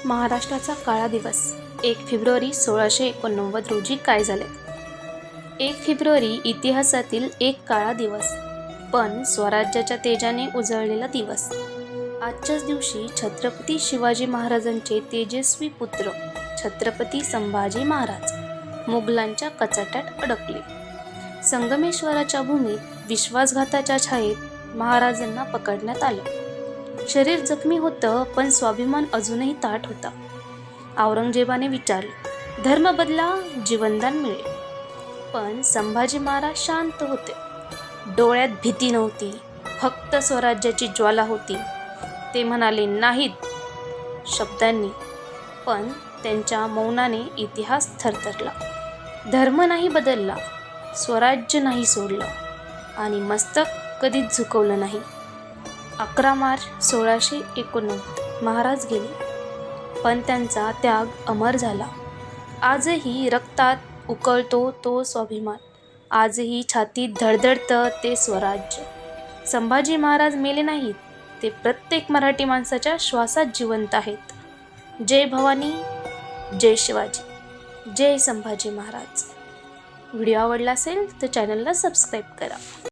महाराष्ट्राचा काळा दिवस 1 फेब्रुवारी 1689 रोजी काय झाले? 1 फेब्रुवारी इतिहासातील एक काळा दिवस, पण स्वराज्याच्या तेजाने उजळलेला दिवस. आजच्याच दिवशी छत्रपती शिवाजी महाराजांचे तेजस्वी पुत्र छत्रपती संभाजी महाराज मुघलांच्या कचाट्यात अडकले. संगमेश्वराच्या भूमीत विश्वासघाताच्या छायेत महाराजांना पकडण्यात आलं. शरीर जखमी होतं, पण स्वाभिमान अजूनही ताठ होता. औरंगजेबाने विचारले, धर्म बदला, जीवनदान मिळेल. पण संभाजी महाराज शांत होते. डोळ्यात भीती नव्हती, फक्त स्वराज्याची ज्वाला होती. ते म्हणाले नाहीत शब्दांनी, पण त्यांच्या मौनाने इतिहास थरथरला. धर्म नाही बदलला, स्वराज्य नाही सोडलं, आणि मस्तक कधीच झुकवलं नाही. 11 मार्च 1689 महाराज गेले, पण त्यांचा त्याग अमर झाला. आजही रक्तात उकळतो तो स्वाभिमान, आजही छातीत धडधडतं ते स्वराज्य. संभाजी महाराज मेले नाहीत, ते प्रत्येक मराठी माणसाच्या श्वासात जिवंत आहेत. जय भवानी, जय शिवाजी, जय संभाजी महाराज. व्हिडिओ आवडला असेल तर चॅनलला सबस्क्राईब करा.